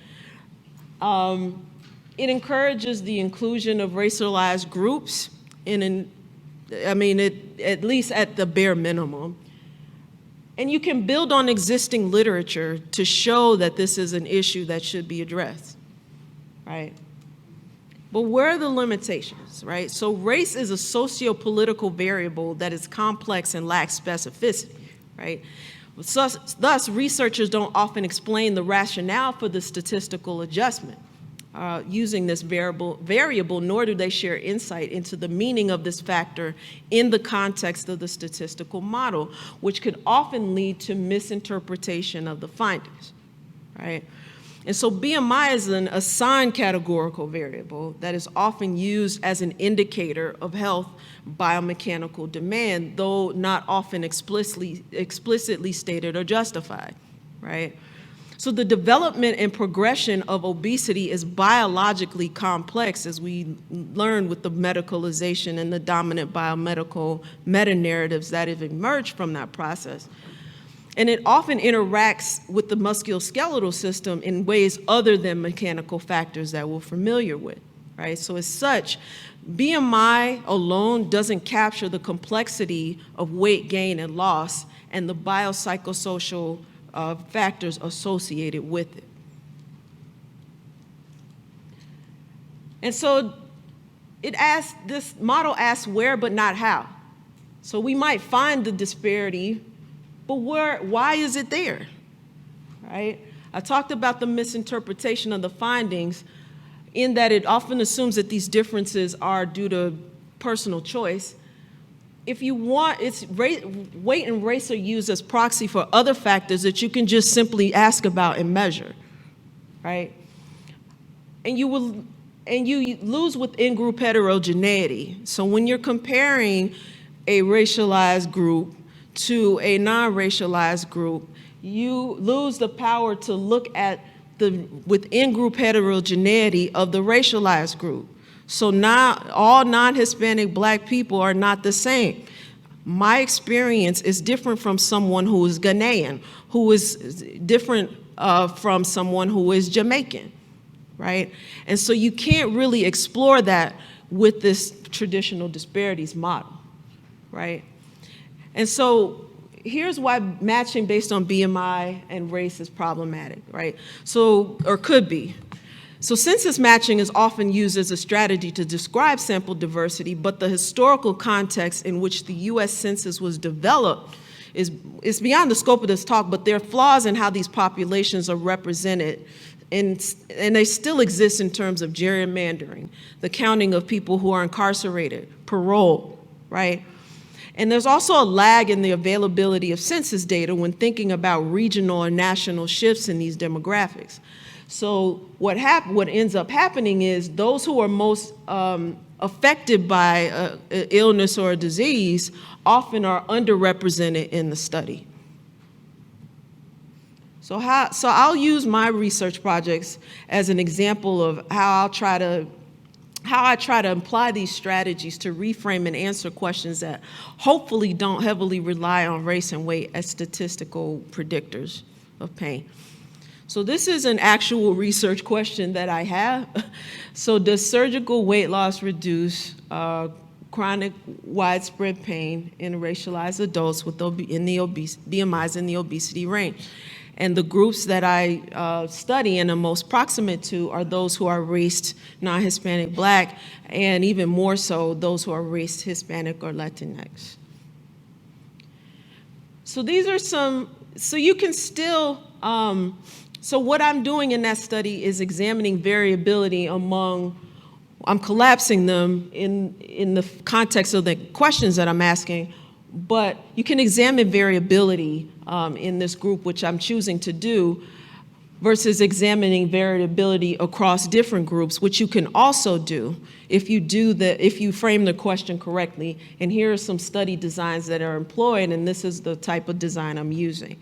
It encourages the inclusion of racialized groups at least at the bare minimum. And you can build on existing literature to show that this is an issue that should be addressed, right? But where are the limitations, right? So race is a sociopolitical variable that is complex and lacks specificity, right? Thus, researchers don't often explain the rationale for the statistical adjustment using this variable, nor do they share insight into the meaning of this factor in the context of the statistical model, which could often lead to misinterpretation of the findings, right? And so BMI is an assigned categorical variable that is often used as an indicator of health biomechanical demand, though not often explicitly stated or justified, right? So the development and progression of obesity is biologically complex, as we learned with the medicalization and the dominant biomedical meta-narratives that have emerged from that process. And it often interacts with the musculoskeletal system in ways other than mechanical factors that we're familiar with, right? So as such, BMI alone doesn't capture the complexity of weight gain and loss and the biopsychosocial factors associated with it. And so this model asks where but not how. So we might find the disparity, but why is it there, right? I talked about the misinterpretation of the findings in that it often assumes that these differences are due to personal choice. If you want, weight and race are used as proxy for other factors that you can just simply ask about and measure, right? And you lose with in-group heterogeneity. So when you're comparing a racialized group to a non-racialized group, you lose the power to look at the within-group heterogeneity of the racialized group. So not all non-Hispanic Black people are not the same. My experience is different from someone who is Ghanaian, who is different from someone who is Jamaican, right? And so you can't really explore that with this traditional disparities model, right? And so here's why matching based on BMI and race is problematic, right? So, or could be. So census matching is often used as a strategy to describe sample diversity, but the historical context in which the US Census was developed is beyond the scope of this talk, but there are flaws in how these populations are represented, and they still exist in terms of gerrymandering, the counting of people who are incarcerated, parole, right? And there's also a lag in the availability of census data when thinking about regional or national shifts in these demographics. So what ends up happening is those who are most affected by illness or a disease often are underrepresented in the study. So I'll use my research projects as an example of how I try to apply these strategies to reframe and answer questions that hopefully don't heavily rely on race and weight as statistical predictors of pain. So this is an actual research question that I have. So does surgical weight loss reduce chronic widespread pain in racialized adults with BMIs in the obesity range? And the groups that I study and am most proximate to are those who are raced non-Hispanic Black, and even more so, those who are raced Hispanic or Latinx. So these are so you can still, so what I'm doing in that study is examining variability I'm collapsing them in the context of the questions that I'm asking, but you can examine variability in this group, which I'm choosing to do, versus examining variability across different groups, which you can also do if you frame the question correctly. And here are some study designs that are employed, and this is the type of design I'm using.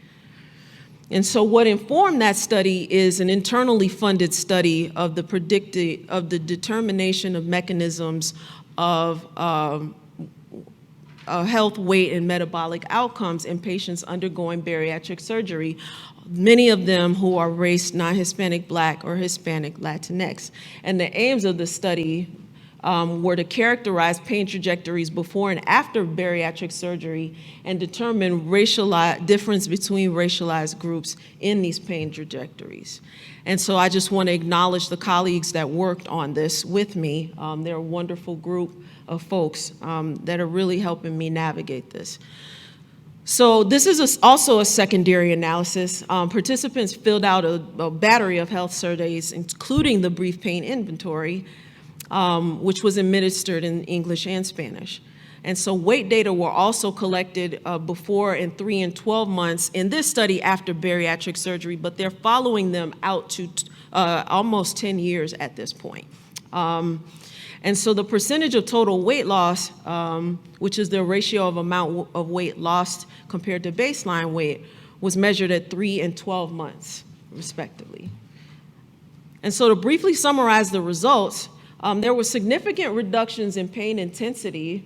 And so what informed that study is an internally funded study of the determination of mechanisms of health, weight, and metabolic outcomes in patients undergoing bariatric surgery, many of them who are race non-Hispanic Black or Hispanic Latinx. And the aims of the study were to characterize pain trajectories before and after bariatric surgery and determine difference between racialized groups in these pain trajectories. And so I just want to acknowledge the colleagues that worked on this with me. They're a wonderful group of folks that are really helping me navigate this. So this is also a secondary analysis. Participants filled out a battery of health surveys, including the brief pain inventory, which was administered in English and Spanish. And so weight data were also collected before in 3 and 12 months in this study after bariatric surgery, but they're following them out to almost 10 years at this point. And so the percentage of total weight loss, which is the ratio of amount of weight lost compared to baseline weight, was measured at 3 and 12 months, respectively. And so to briefly summarize the results, there were significant reductions in pain intensity,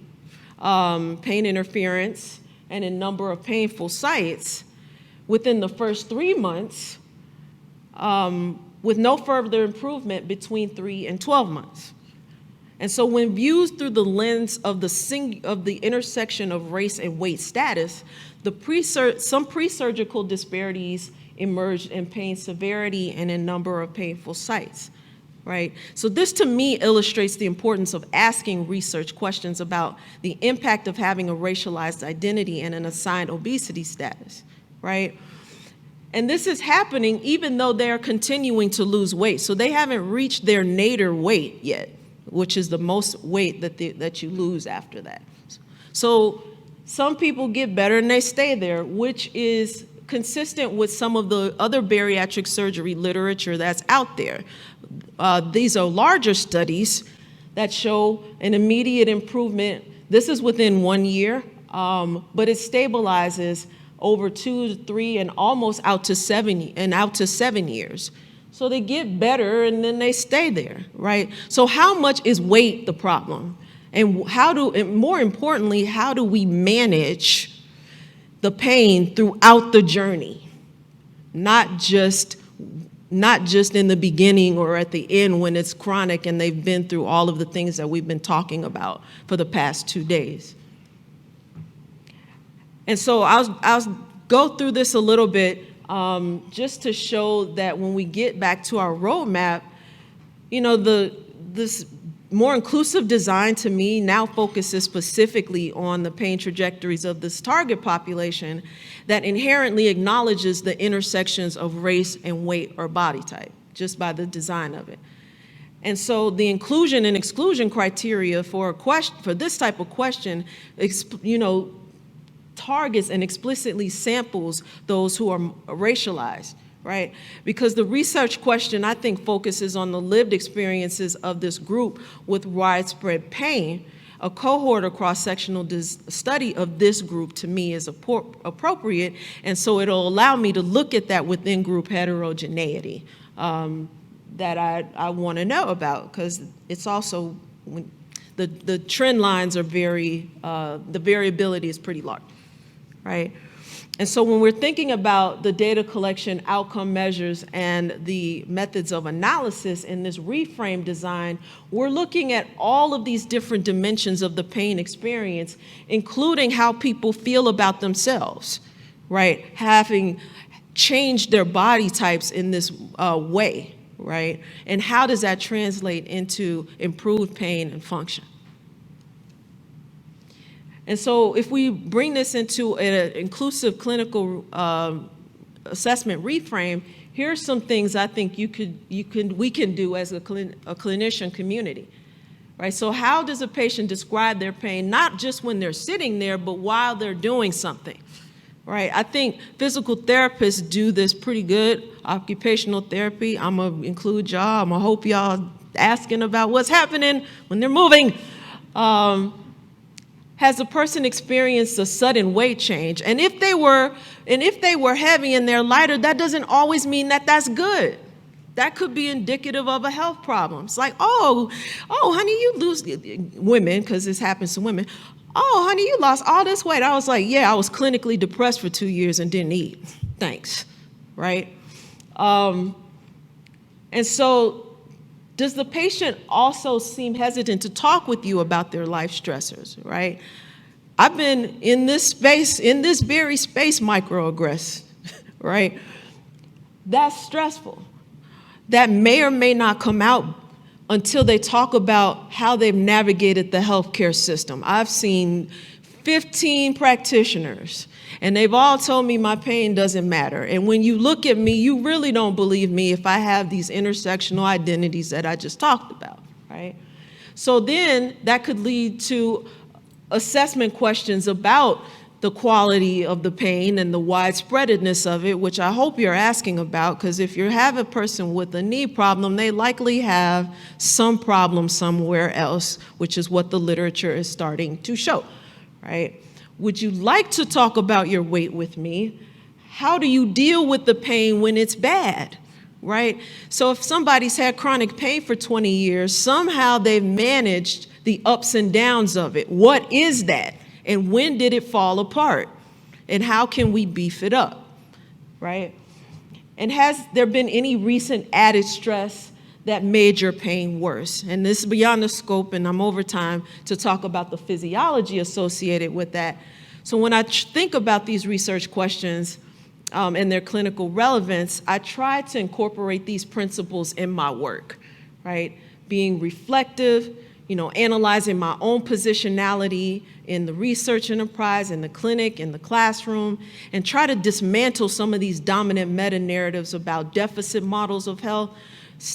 pain interference, and in number of painful sites within the first 3 months, with no further improvement between 3 and 12 months. And so when viewed through the lens of the intersection of race and weight status, some pre-surgical disparities emerged in pain severity and in number of painful sites, right? So this to me illustrates the importance of asking research questions about the impact of having a racialized identity and an assigned obesity status, right? And this is happening even though they're continuing to lose weight. So they haven't reached their nadir weight yet, which is the most weight that you lose after that. So some people get better and they stay there, which is consistent with some of the other bariatric surgery literature that's out there. These are larger studies that show an immediate improvement. This is within 1 year, but it stabilizes over 2 to 3 and almost out to 7 years. So they get better and then they stay there, right? So how much is weight the problem? And more importantly, how do we manage the pain throughout the journey? Not just in the beginning or at the end when it's chronic and they've been through all of the things that we've been talking about for the past 2 days. And so I'll go through this a little bit just to show that when we get back to our roadmap, you know, this more inclusive design to me now focuses specifically on the pain trajectories of this target population that inherently acknowledges the intersections of race and weight or body type, just by the design of it. And so the inclusion and exclusion criteria for this type of question, you know, targets and explicitly samples those who are racialized, right? Because the research question, I think, focuses on the lived experiences of this group with widespread pain. A cohort or cross-sectional study of this group, to me, is appropriate, and so it'll allow me to look at that within group heterogeneity that I want to know about, because it's also, the trend lines are the variability is pretty large. Right? And so when we're thinking about the data collection, outcome measures, and the methods of analysis in this reframe design, we're looking at all of these different dimensions of the pain experience, including how people feel about themselves, right? Having changed their body types in this way, right? And how does that translate into improved pain and function? And so if we bring this into an inclusive clinical assessment reframe, here are some things I think we can do as a clinician community, right? So how does a patient describe their pain, not just when they're sitting there, but while they're doing something, right? I think physical therapists do this pretty good. Occupational therapy, I'm gonna include y'all. I'm gonna hope y'all asking about what's happening when they're moving. Has a person experienced a sudden weight change? And if they were heavy and they're lighter, that doesn't always mean that that's good. That could be indicative of a health problem. It's like, oh, honey, you lose, women, because this happens to women. Oh, honey, you lost all this weight. I was like, yeah, I was clinically depressed for 2 years and didn't eat. Thanks, right? And so, does the patient also seem hesitant to talk with you about their life stressors, right? I've been in this space, in this very space, microaggressed, right? That's stressful. That may or may not come out until they talk about how they've navigated the healthcare system. I've seen 15 practitioners, and they've all told me my pain doesn't matter. And when you look at me, you really don't believe me if I have these intersectional identities that I just talked about, right? So then that could lead to assessment questions about the quality of the pain and the widespreadedness of it, which I hope you're asking about, because if you have a person with a knee problem, they likely have some problem somewhere else, which is what the literature is starting to show, right? Would you like to talk about your weight with me? How do you deal with the pain when it's bad, right? So if somebody's had chronic pain for 20 years, somehow they've managed the ups and downs of it. What is that? And when did it fall apart? And how can we beef it up, right? And has there been any recent added stress that made your pain worse? And this is beyond the scope, and I'm over time to talk about the physiology associated with that. So when I think about these research questions and their clinical relevance, I try to incorporate these principles in my work, right? Being reflective, analyzing my own positionality in the research enterprise, in the clinic, in the classroom, and try to dismantle some of these dominant meta-narratives about deficit models of health,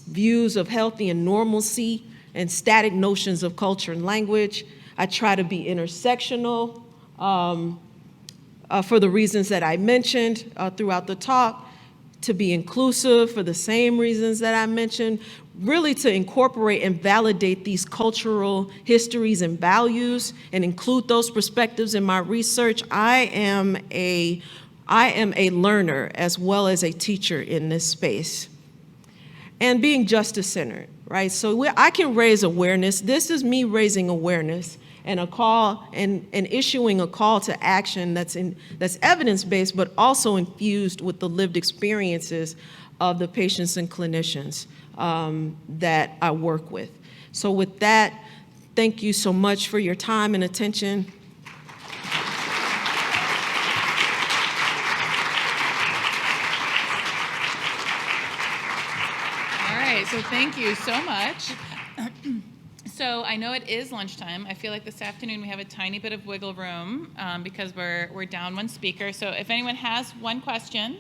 views of healthy and normalcy, and static notions of culture and language. I try to be intersectional for the reasons that I mentioned throughout the talk, to be inclusive for the same reasons that I mentioned, really to incorporate and validate these cultural histories and values and include those perspectives in my research. I am a learner as well as a teacher in this space. And being justice-centered, right? So I can raise awareness. This is me raising awareness and a call and issuing a call to action that's evidence-based, but also infused with the lived experiences of the patients and clinicians that I work with. So with that, thank you so much for your time and attention. All right, so thank you so much. So I know it is lunchtime. I feel like this afternoon we have a tiny bit of wiggle room because we're down one speaker. So if anyone has one question,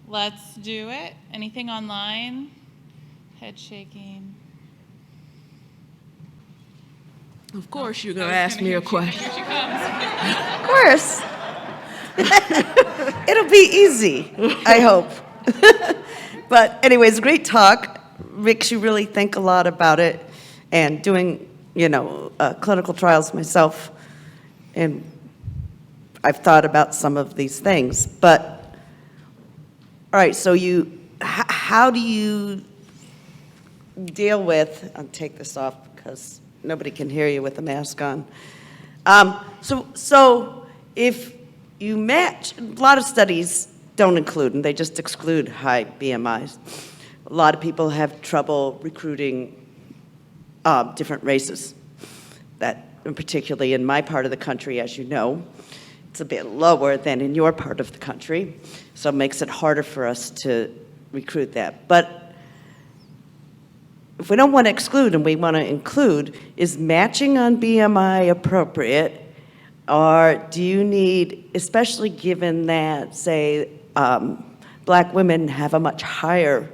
let's do it. Anything online? Head shaking. Of course, you're going to ask me a question. Here she comes. Of course. It'll be easy, I hope. But anyways, great talk. Makes you really think a lot about it. And doing, clinical trials myself, and I've thought about some of these things. But, all right, so how do you deal with, I'll take this off because nobody can hear you with a mask on. So if you match, a lot of studies don't include, and they just exclude high BMIs. A lot of people have trouble recruiting different races. That, particularly in my part of the country, as you know, it's a bit lower than in your part of the country, so it makes it harder for us to recruit that. But if we don't want to exclude and we want to include, is matching on BMI appropriate, or do you need, especially given that, say, Black women have a much higher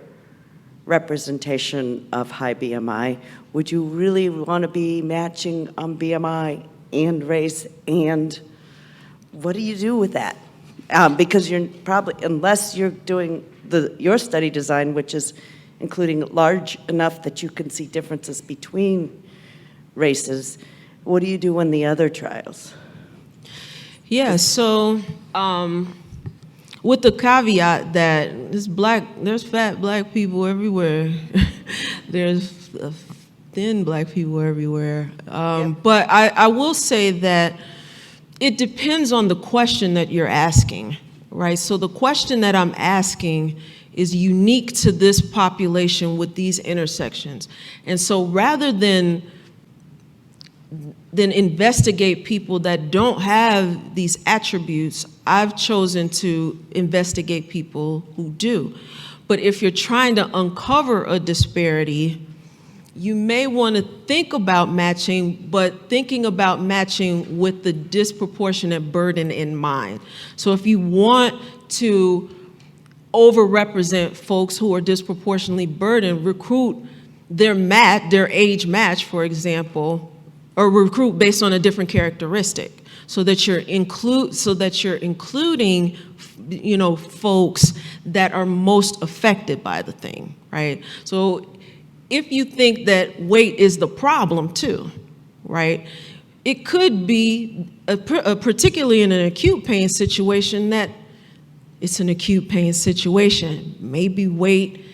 representation of high BMI, would you really want to be matching on BMI and race, and what do you do with that? Because you're probably, unless you're doing your study design, which is including large enough that you can see differences between races, what do you do in the other trials? Yeah, so with the caveat that there's fat Black people everywhere. There's thin Black people everywhere. But I will say that it depends on the question that you're asking, right? So the question that I'm asking is unique to this population with these intersections. And so rather than investigate people that don't have these attributes, I've chosen to investigate people who do. But if you're trying to uncover a disparity, you may want to think about matching, but thinking about matching with the disproportionate burden in mind. So if you want to overrepresent folks who are disproportionately burdened, recruit their age match, for example, or recruit based on a different characteristic, so that you're including, you know, folks that are most affected by the thing, right? So if you think that weight is the problem too, right? It could be, particularly in an acute pain situation, that it's an acute pain situation. Maybe weight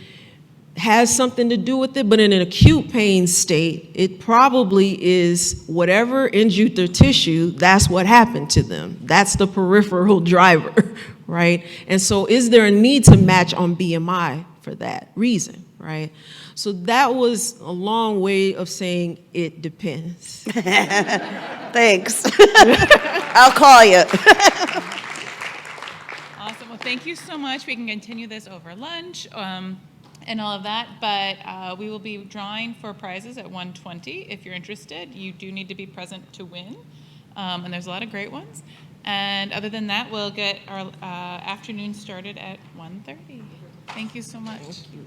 has something to do with it, but in an acute pain state, it probably is whatever injured their tissue, that's what happened to them. That's the peripheral driver, right? And so is there a need to match on BMI for that reason, right? So that was a long way of saying it depends. Thanks. I'll call you. Awesome. Well, thank you so much. We can continue this over lunch and all of that, but we will be drawing for prizes at 1:20. If you're interested, you do need to be present to win, and there's a lot of great ones. And other than that, we'll get our afternoon started at 1:30. Thank you so much. Thank you.